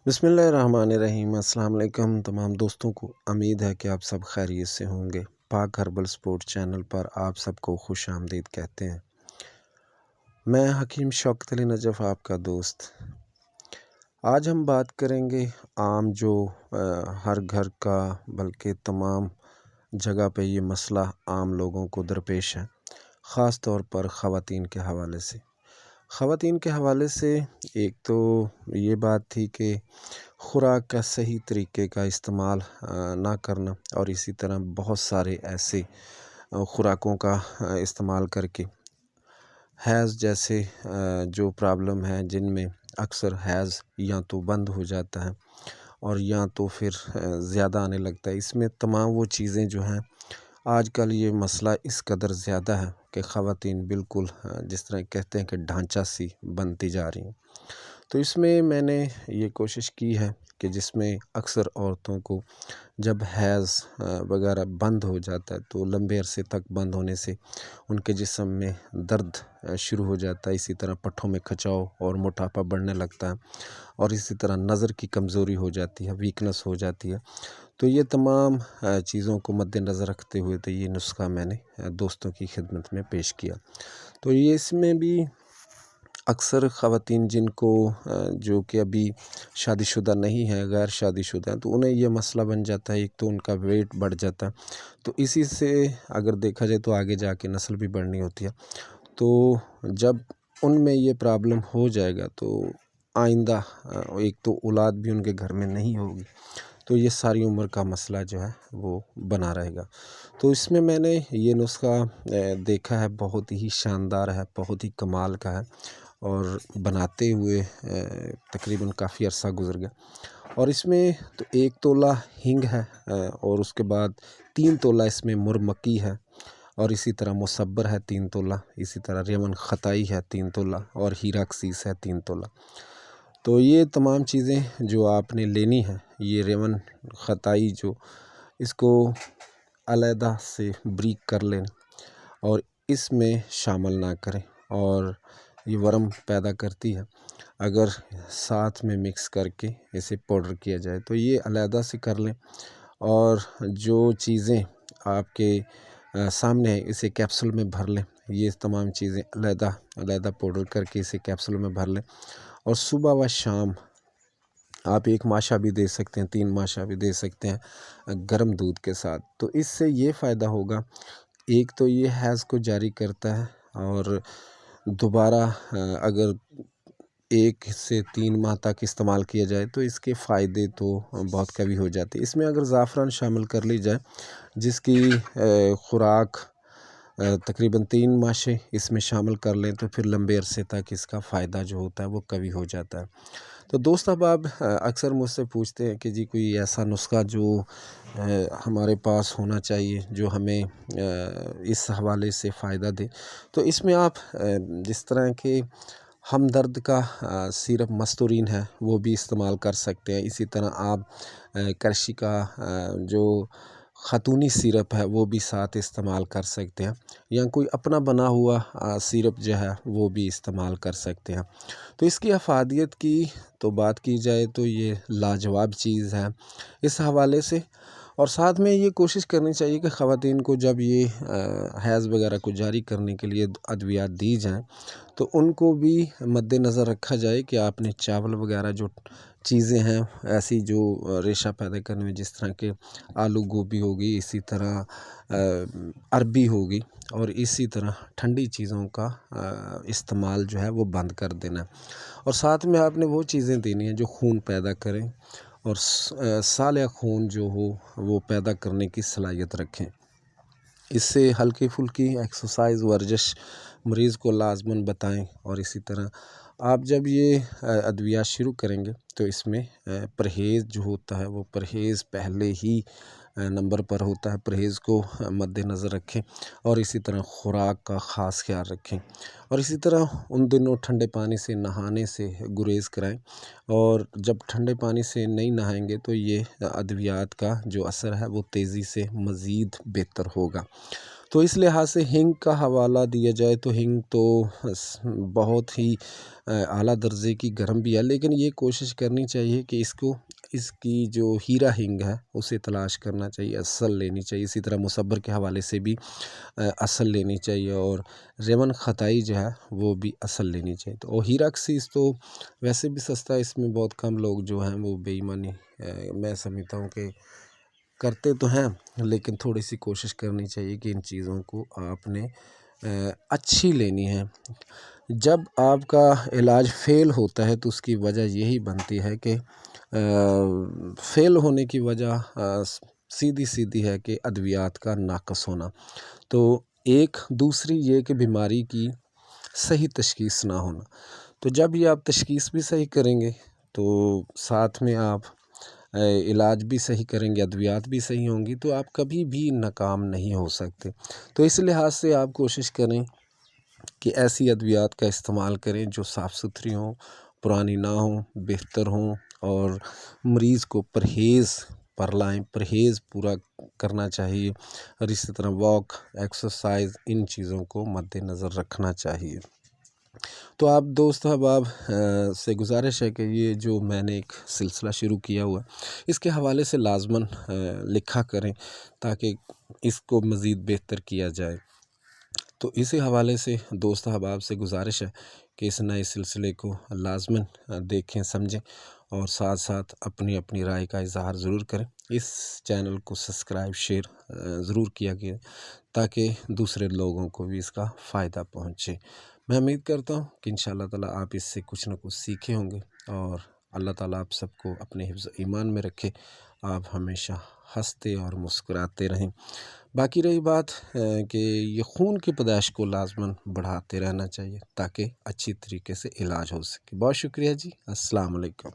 बिस्मिल्लाहिर्रहमानिर्रहीम। अस्सलाम वालेकुम तमाम दोस्तों को। उम्मीद है कि आप सब खैरियत से होंगे। पाक हर्बल स्पोर्ट चैनल पर आप सबको खुश आमदीद कहते हैं। मैं हकीम शौकत अली नजफ़ आपका दोस्त। आज हम बात करेंगे आम जो हर घर का बल्कि तमाम जगह पे ये मसला आम लोगों को दरपेश है, ख़ास तौर पर ख़वातीन के हवाले से। ख़वातीन के हवाले से एक तो ये बात थी कि खुराक का सही तरीके का इस्तेमाल ना करना, और इसी तरह बहुत सारे ऐसे खुराकों का इस्तेमाल करके हैज़ जैसे जो प्रॉब्लम है, जिनमें अक्सर हैज़ या तो बंद हो जाता है और या तो फिर ज़्यादा आने लगता है। इसमें तमाम वो चीज़ें जो हैं, आजकल ये मसला इस कदर ज़्यादा है कि ख़वातीन बिल्कुल जिस तरह कहते हैं कि ढांचा सी बनती जा रही हैं। तो इसमें मैंने ये कोशिश की है कि जिसमें अक्सर औरतों को जब हैज़ वगैरह बंद हो जाता है तो लंबे अरसे तक बंद होने से उनके जिस्म में दर्द शुरू हो जाता है, इसी तरह पट्ठों में खिंचाव और मोटापा बढ़ने लगता है, और इसी तरह नज़र की कमज़ोरी हो जाती है, वीकनेस हो जाती है। तो ये तमाम चीज़ों को मद्देनज़र रखते हुए तो ये नुस्खा मैंने दोस्तों की खिदमत में पेश किया। तो ये इसमें भी अक्सर ख़वातीन जिनको जो कि अभी शादीशुदा नहीं है, गैर शादीशुदा हैं, तो उन्हें ये मसला बन जाता है। एक तो उनका वेट बढ़ जाता है, तो इसी से अगर देखा जाए तो आगे जाके नस्ल भी बढ़नी होती है। तो जब उनमें ये प्रॉब्लम हो जाएगा तो आइंदा एक तो औलाद भी उनके घर में नहीं होगी, तो ये सारी उम्र का मसला जो है वो बना रहेगा। तो इसमें मैंने ये नुस्खा देखा है, बहुत ही शानदार है, बहुत ही कमाल का है, और बनाते हुए तकरीबन काफ़ी अरसा गुज़र गया। और इसमें तो 1 तोला हींग है, और उसके बाद 3 तोला इसमें मुरमक्की है, और इसी तरह मुसब्बर है 3 तोला, इसी तरह रेमन ख़ताई है 3 तोला, और हीरा खसीस है 3 तोला। तो ये तमाम चीज़ें जो आपने लेनी है, ये रेमन ख़ताई जो इसको अलहदा से ब्रीक कर लें और इसमें शामिल ना करें, और ये वर्म पैदा करती है। अगर साथ में मिक्स करके इसे पाउडर किया जाए तो ये अलहदा से कर लें, और जो चीज़ें आपके सामने है इसे कैप्सूल में भर लें। ये तमाम चीज़ें अलहदा पाउडर करके इसे कैप्सूल में भर लें, और सुबह व शाम आप 1 माशा भी दे सकते हैं, 3 माशा भी दे सकते हैं गर्म दूध के साथ। तो इससे ये फ़ायदा होगा, एक तो ये हैज़ को जारी करता है, और दोबारा अगर 1 से 3 माह तक इस्तेमाल किया जाए तो इसके फ़ायदे तो बहुत कभी हो जाते हैं। इसमें अगर ज़ाफ़रान शामिल कर ली जाए, जिसकी खुराक तकरीबन 3 माशे इसमें शामिल कर लें, तो फिर लंबे अरसे तक इसका फ़ायदा जो होता है वो कभी हो जाता है। तो दोस्त, अब आप अक्सर मुझसे पूछते हैं कि जी कोई ऐसा नुस्खा जो हमारे पास होना चाहिए जो हमें इस हवाले से फ़ायदा दे। तो इसमें आप जिस तरह के हमदर्द का सिरप मस्तूरीन है वो भी इस्तेमाल कर सकते हैं। इसी तरह आप करशी का जो ख़ातूनी सिरप है वो भी साथ इस्तेमाल कर सकते हैं, या कोई अपना बना हुआ सिरप जो है वो भी इस्तेमाल कर सकते हैं। तो इसकी अफादियत की तो बात की जाए तो ये लाजवाब चीज़ है इस हवाले से। और साथ में ये कोशिश करनी चाहिए कि ख़वातीन को जब ये हैज़ वगैरह को जारी करने के लिए अद्वियात दी जाएँ, तो उनको भी मद्देनज़र रखा जाए कि आपने चावल वगैरह जो चीज़ें हैं ऐसी जो रेशा पैदा करने में, जिस तरह के आलू गोभी होगी, इसी तरह अरबी होगी, और इसी तरह ठंडी चीज़ों का इस्तेमाल जो है वो बंद कर देना। और साथ में आपने वो चीज़ें देनी हैं जो खून पैदा करें, और साल खून जो हो वो पैदा करने की सलाहियत रखें। इससे हल्की फुल्की एक्सरसाइज वर्जिश मरीज़ को लाजमन बताएं। और इसी तरह आप जब ये अद्वियात शुरू करेंगे तो इसमें परहेज़ जो होता है वो परहेज़ पहले ही नंबर पर होता है। परहेज़ को मद्देनज़र रखें, और इसी तरह खुराक का ख़ास ख्याल रखें, और इसी तरह उन दिनों ठंडे पानी से नहाने से गुरेज़ कराएं। और जब ठंडे पानी से नहीं नहाएंगे तो ये अद्वियात का जो असर है वो तेज़ी से मज़ीद बेहतर होगा। تو اس لحاظ سے ہینگ کا حوالہ دیا جائے تو ہینگ تو بہت ہی اعلیٰ درجے کی گرم بھی ہے، لیکن یہ کوشش کرنی چاہیے کہ اس کی جو ہیرا ہینگ ہے اسے تلاش کرنا چاہیے، اصل لینی چاہیے۔ اسی طرح مصبر کے حوالے سے بھی اصل لینی چاہیے، اور ریون خطائی جو ہے وہ بھی اصل لینی چاہیے۔ تو اور ہیراکسیس تو ویسے بھی سستا ہے، اس میں بہت کم لوگ جو ہیں وہ بے ایمانی میں سمجھتا ہوں کہ کرتے تو ہیں، لیکن تھوڑی سی کوشش کرنی چاہیے کہ ان چیزوں کو آپ نے اچھی لینی ہے۔ جب آپ کا علاج فیل ہوتا ہے تو اس کی وجہ یہی بنتی ہے کہ فیل ہونے کی وجہ سیدھی ہے کہ ادویات کا ناقص ہونا۔ تو ایک دوسری یہ کہ بیماری کی صحیح تشخیص نہ ہونا۔ تو جب یہ آپ تشخیص بھی صحیح کریں گے تو ساتھ میں آپ علاج بھی صحیح کریں گے، ادویات بھی صحیح ہوں گی، تو آپ کبھی بھی ناکام نہیں ہو سکتے۔ تو اس لحاظ سے آپ کوشش کریں کہ ایسی ادویات کا استعمال کریں جو صاف ستھری ہوں، پرانی نہ ہوں، بہتر ہوں، اور مریض کو پرہیز پر لائیں، پرہیز پورا کرنا چاہیے، اور اسی طرح واک، ایکسرسائز، ان چیزوں کو مد نظر رکھنا چاہیے۔ تو آپ دوست احباب سے گزارش ہے کہ یہ جو میں نے ایک سلسلہ شروع کیا ہوا اس کے حوالے سے لازماً لکھا کریں تاکہ اس کو مزید بہتر کیا جائے۔ تو اسی حوالے سے دوست احباب سے گزارش ہے کہ اس نئے سلسلے کو لازماً دیکھیں، سمجھیں، اور ساتھ ساتھ اپنی رائے کا اظہار ضرور کریں۔ اس چینل کو سبسکرائب، شیئر ضرور کیا گیا تاکہ دوسرے لوگوں کو بھی اس کا فائدہ پہنچے۔ میں امید کرتا ہوں کہ انشاءاللہ تعالیٰ آپ اس سے کچھ نہ کچھ سیکھے ہوں گے، اور اللہ تعالیٰ آپ سب کو اپنے حفظ ایمان میں رکھے، آپ ہمیشہ ہنستے اور مسکراتے رہیں۔ باقی رہی بات کہ یہ خون کی پیدائش کو لازماً بڑھاتے رہنا چاہیے تاکہ اچھی طریقے سے علاج ہو سکے۔ بہت شکریہ جی، السلام علیکم۔